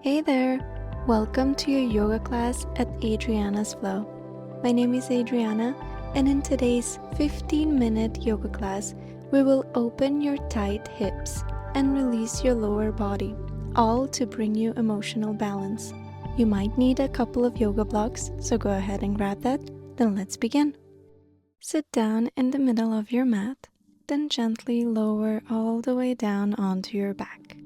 Hey there! Welcome to your yoga class at Adriana's Flow. My name is Adriana, and in today's 15-minute yoga class, we will open your tight hips and release your lower body, all to bring you emotional balance. You might need a couple of yoga blocks, so go ahead and grab that. Then let's begin. Sit down in the middle of your mat, then gently lower all the way down onto your back.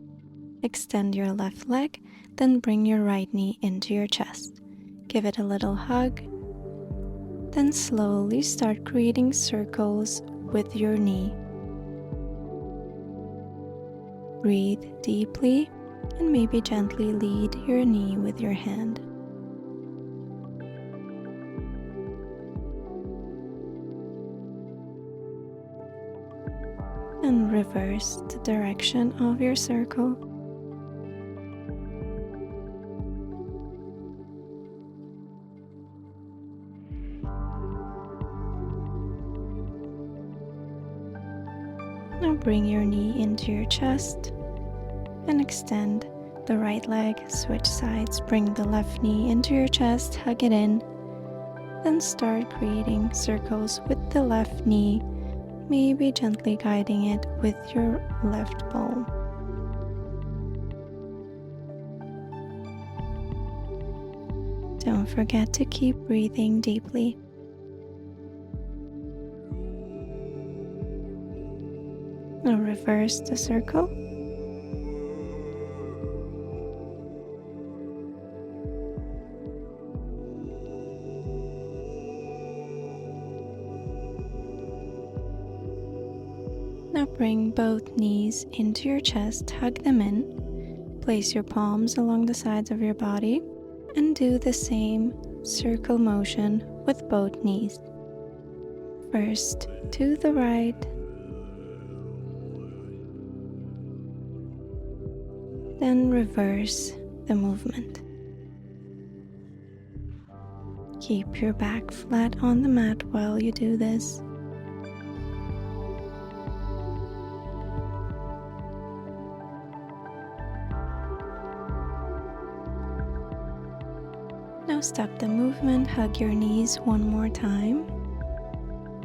Extend your left leg, then bring your right knee into your chest. Give it a little hug. Then slowly start creating circles with your knee. Breathe deeply and maybe gently lead your knee with your hand. And reverse the direction of your circle. Now bring your knee into your chest and extend the right leg, switch sides, bring the left knee into your chest, hug it in, then start creating circles with the left knee, maybe gently guiding it with your left palm. Don't forget to keep breathing deeply. Now reverse the circle. Now bring both knees into your chest, hug them in. Place your palms along the sides of your body and do the same circle motion with both knees. First to the right, then reverse the movement. Keep your back flat on the mat while you do this. Now stop the movement, hug your knees one more time,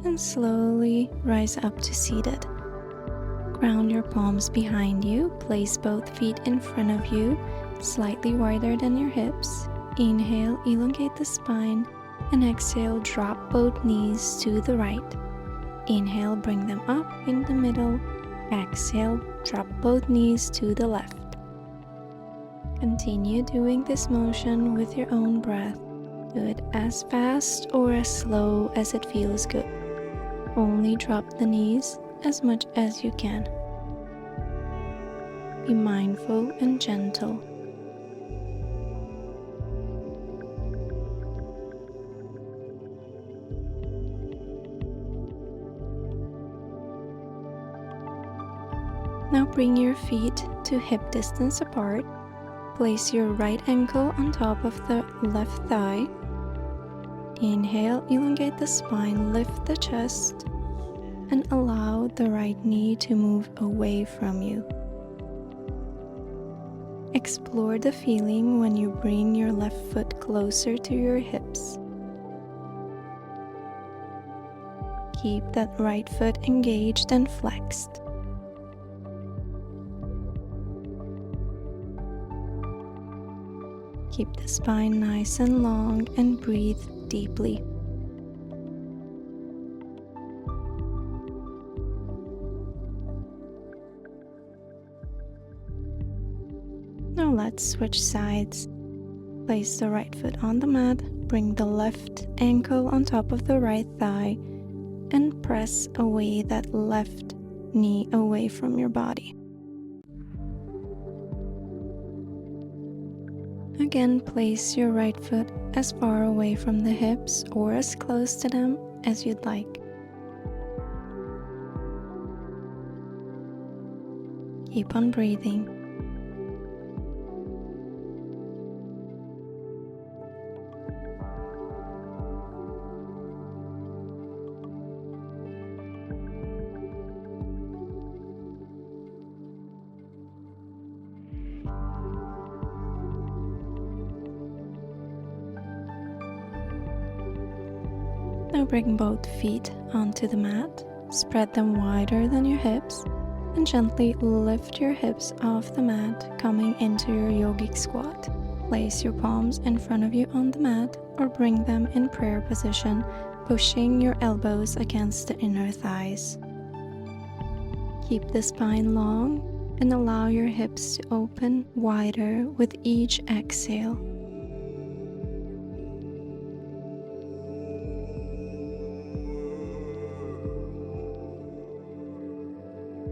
and slowly rise up to seated. Ground your palms behind you, place both feet in front of you, slightly wider than your hips. Inhale, elongate the spine, and exhale, drop both knees to the right. Inhale, bring them up in the middle. Exhale, drop both knees to the left. Continue doing this motion with your own breath. Do it as fast or as slow as it feels good. Only drop the knees as much as you can. Be mindful and gentle. Now bring your feet to hip distance apart. Place your right ankle on top of the left thigh. Inhale, elongate the spine, lift the chest, and allow the right knee to move away from you. Explore the feeling when you bring your left foot closer to your hips. Keep that right foot engaged and flexed. Keep the spine nice and long and breathe deeply. Now let's switch sides. Place the right foot on the mat, bring the left ankle on top of the right thigh, and press away that left knee away from your body. Again, place your right foot as far away from the hips or as close to them as you'd like. Keep on breathing. Now bring both feet onto the mat, spread them wider than your hips, and gently lift your hips off the mat, coming into your yogic squat. Place your palms in front of you on the mat or bring them in prayer position, pushing your elbows against the inner thighs. Keep the spine long and allow your hips to open wider with each exhale.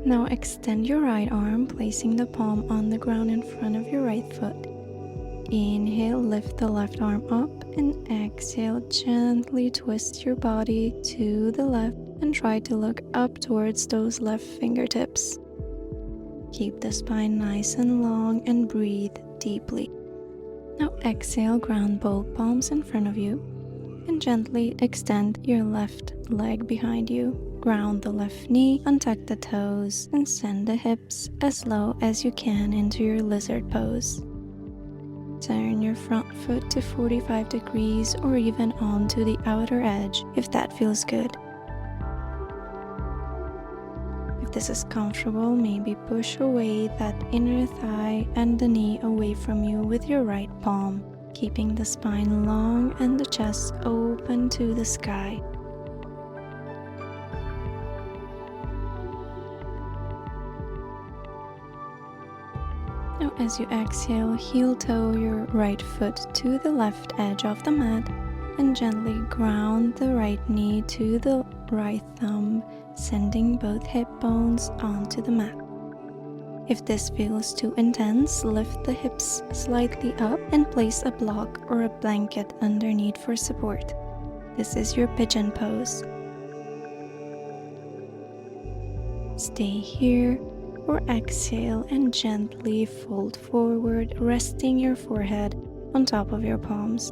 Now extend your right arm, placing the palm on the ground in front of your right foot. Inhale, lift the left arm up, and exhale, gently twist your body to the left and try to look up towards those left fingertips. Keep the spine nice and long and breathe deeply. Now exhale, ground both palms in front of you and gently extend your left leg behind you. Ground the left knee, untuck the toes, and send the hips as low as you can into your lizard pose. Turn your front foot to 45 degrees or even onto the outer edge if that feels good. If this is comfortable, maybe push away that inner thigh and the knee away from you with your right palm, keeping the spine long and the chest open to the sky. Now as you exhale, heel toe your right foot to the left edge of the mat and gently ground the right knee to the right thumb, sending both hip bones onto the mat. If this feels too intense, lift the hips slightly up and place a block or a blanket underneath for support. This is your pigeon pose. Stay here or exhale and gently fold forward, resting your forehead on top of your palms.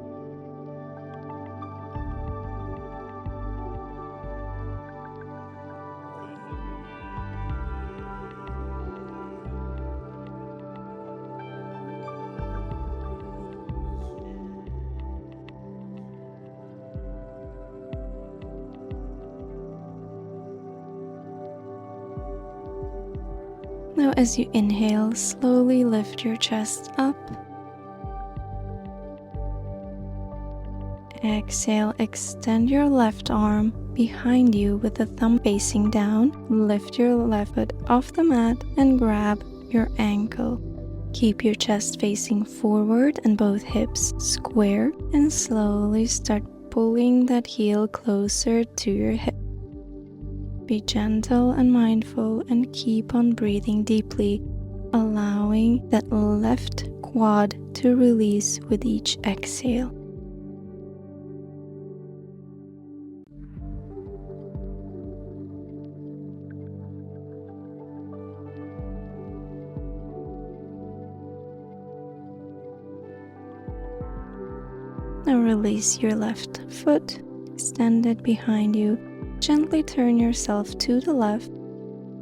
Now as you inhale, slowly lift your chest up. Exhale, extend your left arm behind you with the thumb facing down. Lift your left foot off the mat and grab your ankle. Keep your chest facing forward and both hips square, and slowly start pulling that heel closer to your hip. Be gentle and mindful and keep on breathing deeply, allowing that left quad to release with each exhale. Now release your left foot, extend it behind you. Gently turn yourself to the left.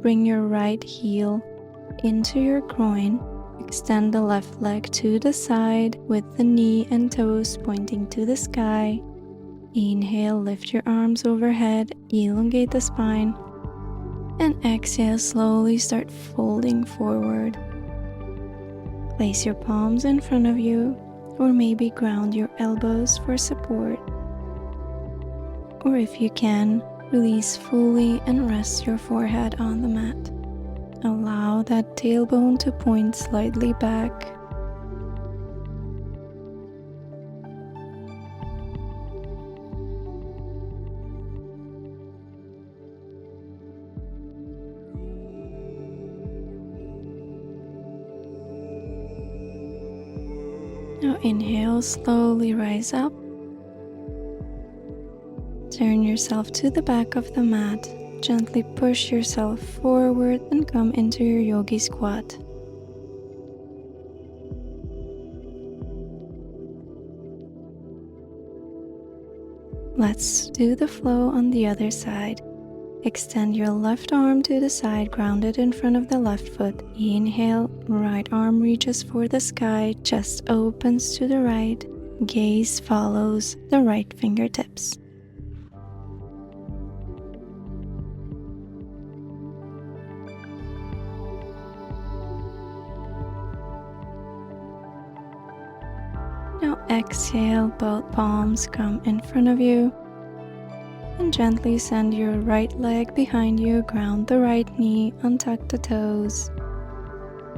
Bring your right heel into your groin. Extend the left leg to the side with the knee and toes pointing to the sky. Inhale, lift your arms overhead, elongate the spine. And exhale, slowly start folding forward. Place your palms in front of you, or maybe ground your elbows for support. Or if you can, release fully and rest your forehead on the mat. Allow that tailbone to point slightly back. Now inhale, slowly rise up. Turn yourself to the back of the mat. Gently push yourself forward and come into your yogi squat. Let's do the flow on the other side. Extend your left arm to the side, grounded in front of the left foot. Inhale, right arm reaches for the sky, chest opens to the right, gaze follows the right fingertips. Now exhale, both palms come in front of you. And gently send your right leg behind you, ground the right knee, untuck the toes.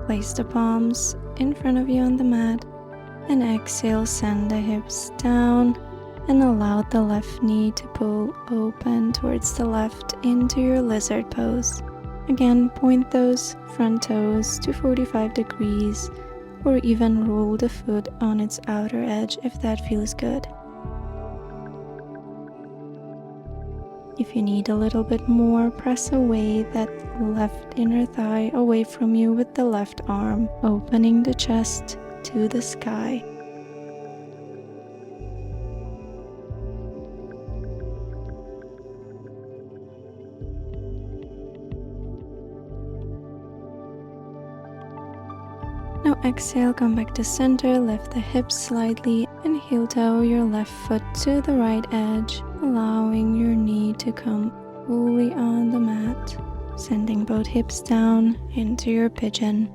Place the palms in front of you on the mat, and exhale, send the hips down and allow the left knee to pull open towards the left into your lizard pose. Again, point those front toes to 45 degrees or even roll the foot on its outer edge if that feels good. If you need a little bit more, press away that left inner thigh away from you with the left arm, opening the chest to the sky. Now exhale, come back to center, lift the hips slightly and heel toe your left foot to the right edge, allowing your knee to come fully on the mat, sending both hips down into your pigeon.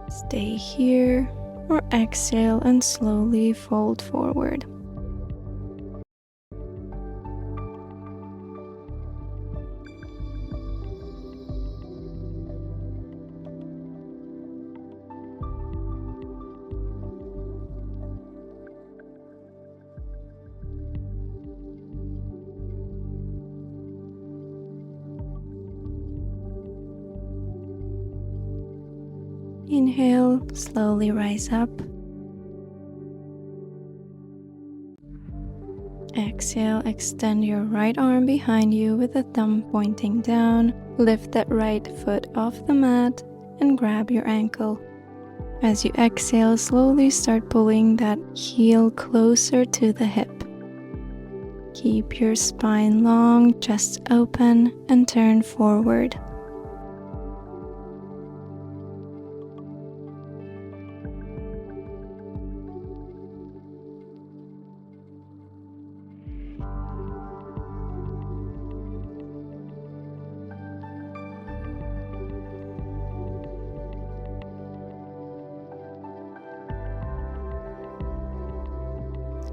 Stay here or exhale and slowly fold forward. Inhale, slowly rise up. Exhale, extend your right arm behind you with the thumb pointing down. Lift that right foot off the mat and grab your ankle. As you exhale, slowly start pulling that heel closer to the hip. Keep your spine long, chest open, and turn forward.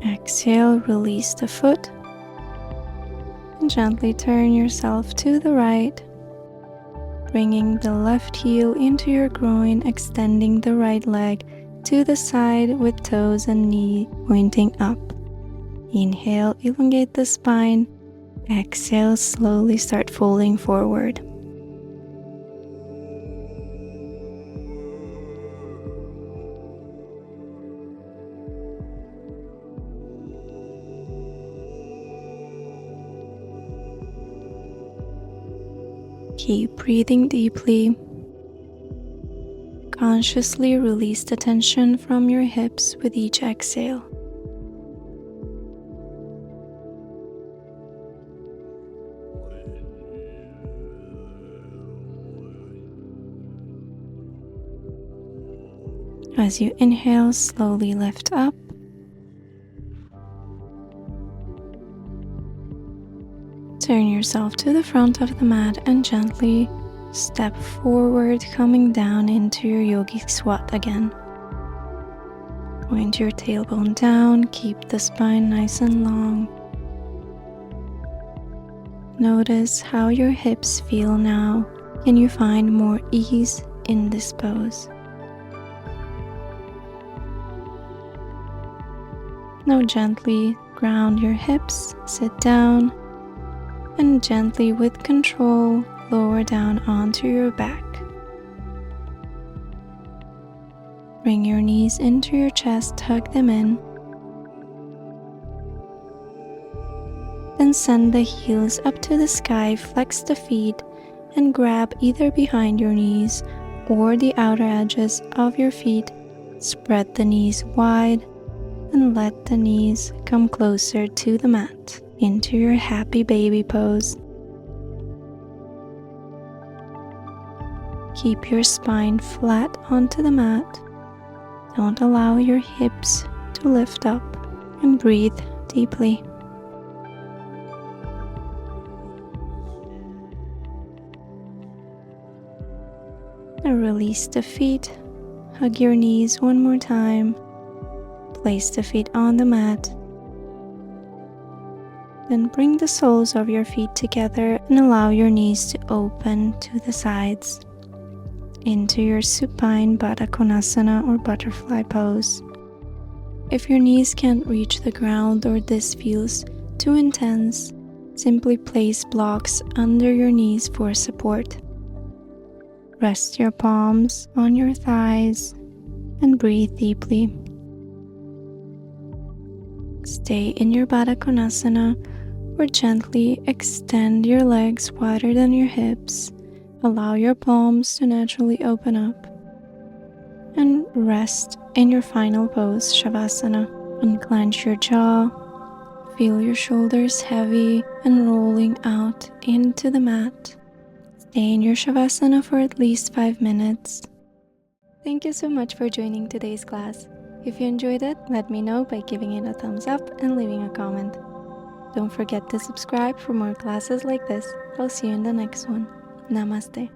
Exhale, release the foot, and gently turn yourself to the right, bringing the left heel into your groin, extending the right leg to the side with toes and knee pointing up. Inhale, elongate the spine. Exhale, slowly start folding forward. Keep breathing deeply. Consciously release the tension from your hips with each exhale. As you inhale, slowly lift up. Turn yourself to the front of the mat and gently step forward, coming down into your yogi squat again. Point your tailbone down, keep the spine nice and long. Notice how your hips feel now. Can you find more ease in this pose? Now gently ground your hips, sit down, and gently with control lower down onto your back. Bring your knees into your chest, hug them in. Then send the heels up to the sky, flex the feet, and grab either behind your knees or the outer edges of your feet. Spread the knees wide and let the knees come closer to the mat into your happy baby pose. Keep your spine flat onto the mat. Don't allow your hips to lift up, and breathe deeply. release the feet. Hug your knees one more time. Place the feet on the mat. Then bring the soles of your feet together and allow your knees to open to the sides into your supine Baddha Konasana or butterfly pose. If your knees can't reach the ground or this feels too intense, simply place blocks under your knees for support. Rest your palms on your thighs and breathe deeply. Stay in your Baddha Konasana or gently extend your legs wider than your hips. Allow your palms to naturally open up. And rest in your final pose, Shavasana. Unclench your jaw. Feel your shoulders heavy and rolling out into the mat. Stay in your Shavasana for at least 5 minutes. Thank you so much for joining today's class. If you enjoyed it, let me know by giving it a thumbs up and leaving a comment. Don't forget to subscribe for more classes like this. I'll see you in the next one. Namaste.